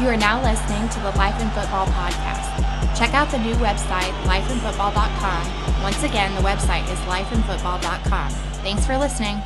You are now listening to the Life in Football podcast. Check out the new website, lifeinfootball.com. Once again, the website is lifeinfootball.com. Thanks for listening.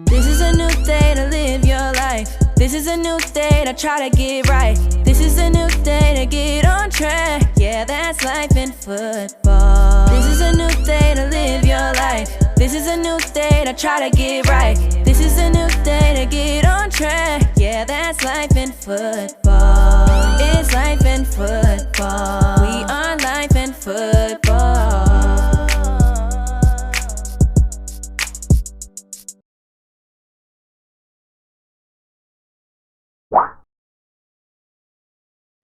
This is a new day to live your life. This is a new day to try to get right. This is a new day to get on track. Yeah, that's life in football. This is a new day to live your life. This is a new day to try to get right. This is a new day to get on track. Yeah, that's life in football. It's life in football. We are life in football.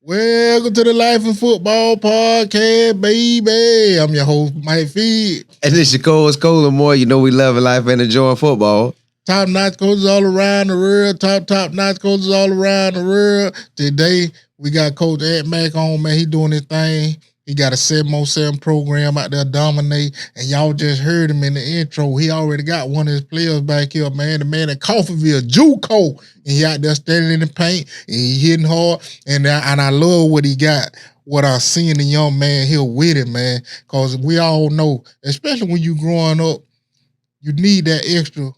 Welcome to the Life in Football podcast, baby. I'm your host, Mike Feed. And this your Coach Lamore. You know we love life and enjoying football. Top-notch coaches all around the world. Top-notch coaches all around the world. Today, we got Coach Ant Mack on, man. He doing his thing. He got a 7on7 program out there dominate, and y'all just heard him in the intro. He already got one of his players back here, man. The man at Coffeeville, JUCO, and he out there standing in the paint, and he hitting hard, and I love what he got. What I seen the young man here with it, man, because we all know, especially when you growing up, you need that extra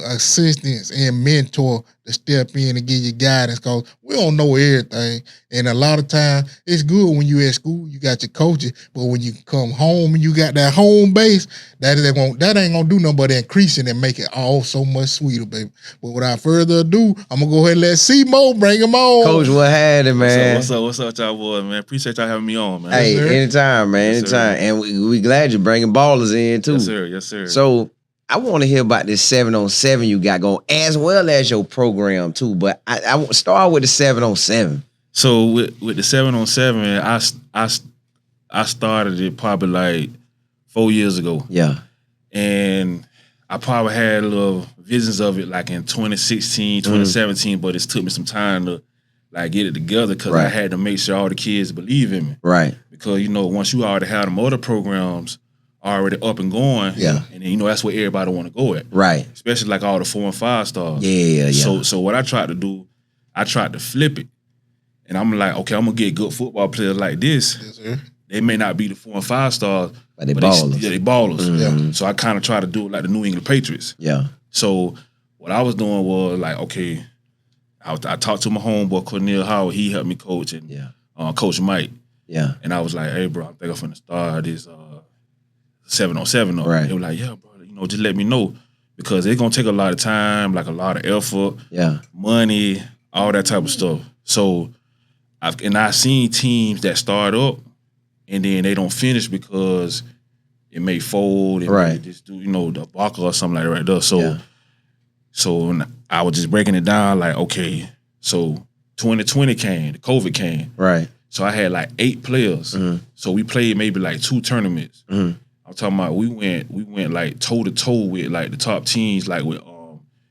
assistance and mentor to step in and give you guidance, because we don't know everything. And a lot of times, it's good when you at school, you got your coaches, but when you come home and you got that home base, that ain't gonna do nothing but increase it and make it all so much sweeter, baby. But without further ado, I'm gonna go ahead and let C-Mo bring him on. Coach, what had it, man? What's up, y'all boys, man? Appreciate y'all having me on, man. Hey, Yes, anytime, man, Yes, anytime. And we glad you're bringing ballers in, too. Yes, sir. So, I want to hear about this 7on7 you got going, as well as your program, too. But I want to start with the 7on7. So, with the 7on7, I started it probably like 4 years ago. Yeah. And I probably had little visions of it like in 2016, 2017, but it took me some time to like get it together because I had to make sure all the kids believe in me. Right. Because, you know, once you already have the other programs already up and going, Yeah. and then, you know, that's where everybody want to go at. Right. Especially like all the 4 and 5 stars. Yeah. So what I tried to do, I tried to flip it. And I'm like, okay, I'm going to get good football players like this. Yes, sir. They may not be the 4 and 5 stars, But they ballers. They ballers. Mhm. Yeah. So I kind of try to do it like the New England Patriots. Yeah. So what I was doing was like, okay, I talked to my homeboy, Cornell Howard. He helped me coach, and Coach Mike. Yeah. And I was like, hey, bro, I think I'm finna start this 7on7 up. Right. They were like, yeah, bro, you know, just let me know. Because it's going to take a lot of time, like a lot of effort, money, all that type of stuff. So I've seen teams that start up and then they don't finish because it may fold and may just do, you know, the buckle or something like that right there. So I was just breaking it down like, okay, so 2020 came, the COVID came. Right. So I had like 8 players. So we played maybe like 2 tournaments. I'm talking about we went like toe to toe with like the top teams, like with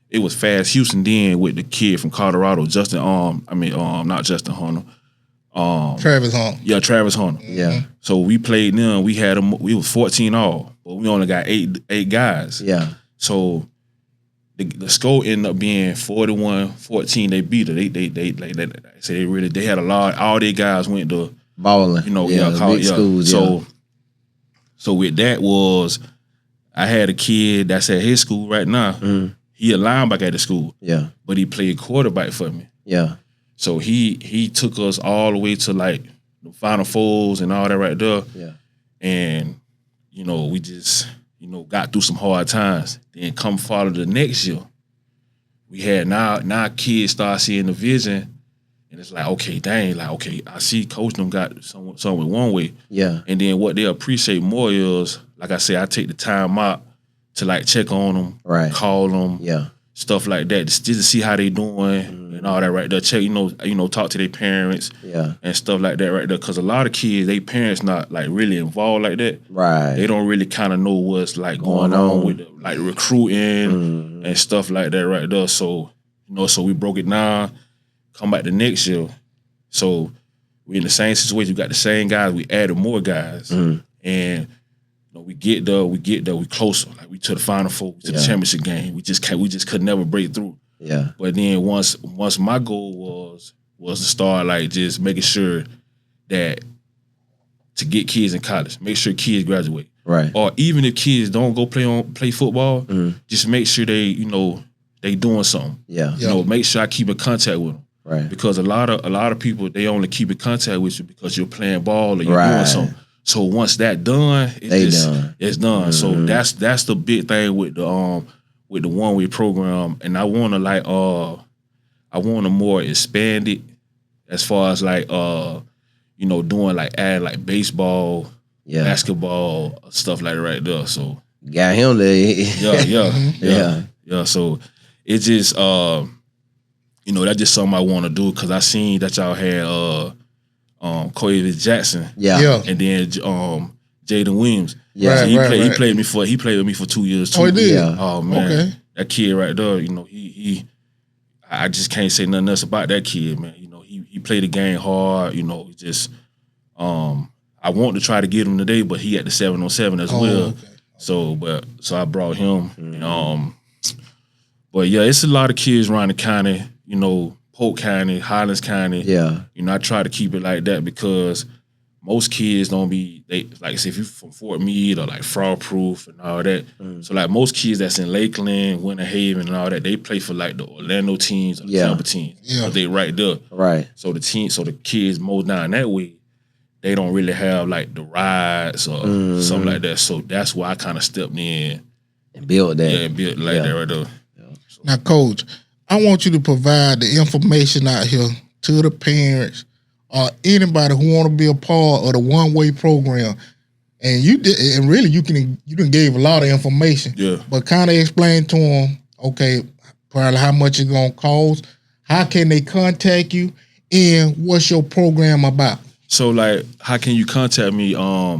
it was Fast Houston then with the kid from Colorado, Justin not Justin Hunter. Travis Hunter. Yeah, Travis Hunter. Yeah. So we played them, we was 14 all, but we only got eight guys. Yeah. So the score ended up being 41-14. They beat it. They had a lot. All their guys went to Balling. you know, big schools. So with that was, I had a kid that's at his school right now. He a linebacker at the school. Yeah. But he played quarterback for me. Yeah. So he took us all the way to like the Final Fours and all that right there. Yeah. And, you know, we just, you know, got through some hard times. Then come follow the next year. We had now kids start seeing the vision. And it's like, okay, dang, like, okay, I see Coach them got something with Oneway. Yeah. And then what they appreciate more is, like I say, I take the time out to like check on them, call them, stuff like that, just to see how they doing and all that right there. Check, you know, talk to their parents, and stuff like that right there. Because a lot of kids, their parents not like really involved like that. Right. They don't really kind of know what's like going on with the, like recruiting and stuff like that right there. So, you know, so we broke it down. Come back the next year. So we in the same situation. We got the same guys. We added more guys. And we get there, we closer. Like we to the Final Four, to the championship game. We just could never break through. Yeah. But then once my goal was to start like just making sure that to get kids in college, make sure kids graduate. Right. Or even if kids don't go play football, just make sure they doing something. Yeah. Make sure I keep in contact with them. Right. Because a lot of people, they only keep in contact with you because you're playing ball or you're doing something. So once that done, it's done. So that's the big thing with the Oneway program. And I wanna more expand it as far as like doing like add like baseball, basketball, stuff like that right there. So got him there. Yeah. So it just that's just something I want to do because I seen that y'all had Coach Jackson, and then Jaden Williams. Yeah, so he played with me for 2 years too. Oh, he did. Yeah. Oh man, Okay. That kid right there. I just can't say nothing else about that kid, man. He played the game hard. Just I want to try to get him today, but he at the 7on7 as well. Okay. So I brought him. But yeah, it's a lot of kids around the county. Polk County, Highlands County. Yeah. I try to keep it like that because most kids don't like say if you're from Fort Meade or like Fraud Proof and all that. So like most kids that's in Lakeland, Winter Haven and all that, they play for like the Orlando teams or the Tampa teams. Yeah. They right there. Right. So the kids most down that way, they don't really have like the rides or something like that. So that's why I kind of stepped in and built that. Yeah, built like that right there. So. Now, Coach, I want you to provide the information out here to the parents or anybody who want to be a part of the Oneway program. And you did, and really you done gave a lot of information. Yeah. But kind of explain to them, okay, probably how much it's gonna cost, how can they contact you, and what's your program about? So like, how can you contact me? I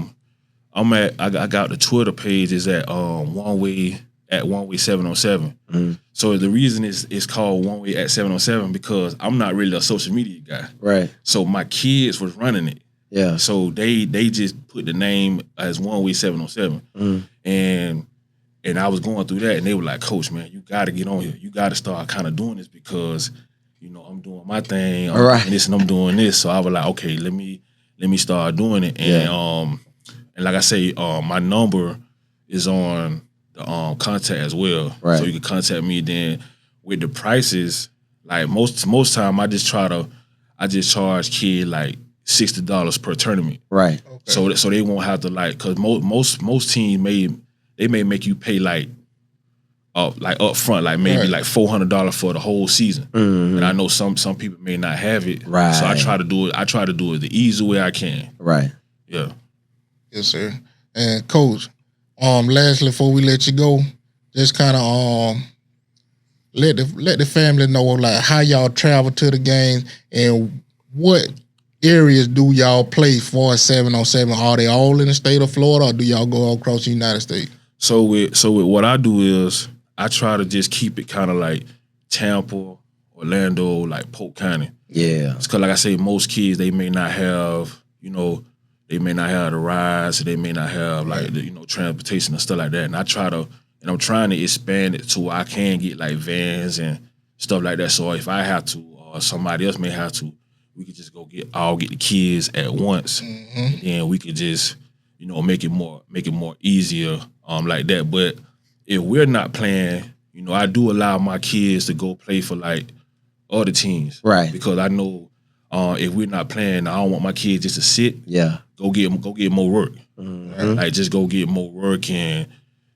got the Twitter page is at Oneway 7on7. So the reason it's called Oneway at 7on7 because I'm not really a social media guy. Right. So my kids was running it. Yeah. So they just put the name as Oneway 7on7. And I was going through that and they were like, Coach, man, you gotta get on here. You gotta start kind of doing this because, I'm doing my thing. I'm doing this and I'm doing this. So I was like, okay, let me start doing it. And and like I say, my number is on the contact as well. Right. So you can contact me. Then with the prices, like most time I just charge kid like $60 per tournament. Right. Okay. So they won't have to cause most teams may make you pay like up front, like maybe like $400 for the whole season. And I know some people may not have it. Right. So I try to do it the easy way I can. Right. Yeah. Yes, sir. And Coach, lastly, before we let you go, just kind of let the family know like how y'all travel to the games and what areas do y'all play for 7on7? Are they all in the state of Florida or do y'all go all across the United States? So with what I do is I try to just keep it kind of like Tampa, Orlando, like Polk County. Yeah. It's because like I say, most kids, they may not have, they may not have the rides, they may not have like the, transportation and stuff like that. And I'm trying to expand it to where I can get like vans and stuff like that. So if I have to, or somebody else may have to, we could just go get the kids at once, and then we could just, make it more easier, like that. But if we're not playing, I do allow my kids to go play for like other teams, right? Because I know if we're not playing, I don't want my kids just to sit. Yeah, go get more work, like just go get more work and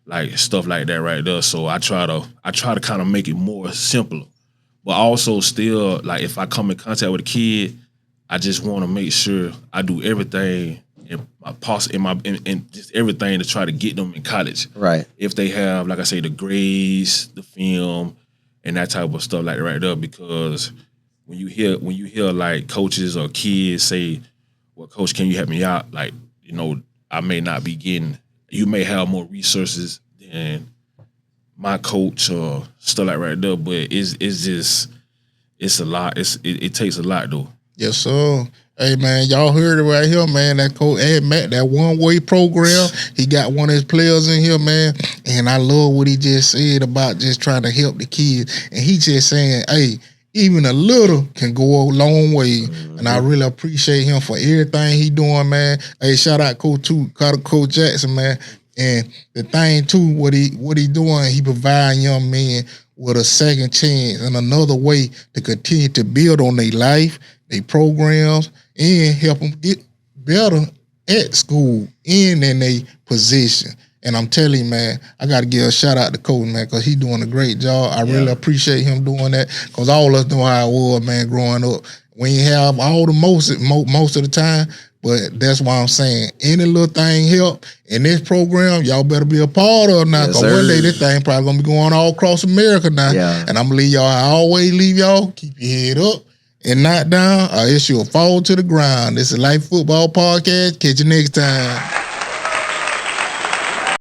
like stuff like that right there. So I try to kind of make it more simpler. But also still, like if I come in contact with a kid, I just want to make sure I do everything in just everything to try to get them in college. Right. If they have, like I say, the grades, the film, and that type of stuff like that right there. Because when you hear like coaches or kids say, "Well, Coach, can you help me out?" Like, I may not be getting. You may have more resources than my coach or stuff like right there, but it's a lot. It takes a lot though. Yes, sir. Hey, man, y'all heard it right here, man. That Coach Ant Mack, that one-way program, he got one of his players in here, man. And I love what he just said about just trying to help the kids. And he just saying, hey, even a little can go a long way. Mm-hmm. And I really appreciate him for everything he doing, man. Hey, shout out Coach Jackson, man. And the thing, too, what he doing, he providing young men with a second chance and another way to continue to build on their life, their programs, and help them get better at school and in their position. And I'm telling you, man, I got to give a shout out to Coach, man, because he's doing a great job. I really appreciate him doing that, because all of us know how it was, man, growing up. We ain't have all the most of the time, but that's why I'm saying any little thing help in this program, y'all better be a part of it now, because one day this thing probably going to be going all across America now. Yeah. And I'm going to leave y'all, I always leave y'all, keep your head up and not down, or else you'll fall to the ground. This is Life Football Podcast. Catch you next time.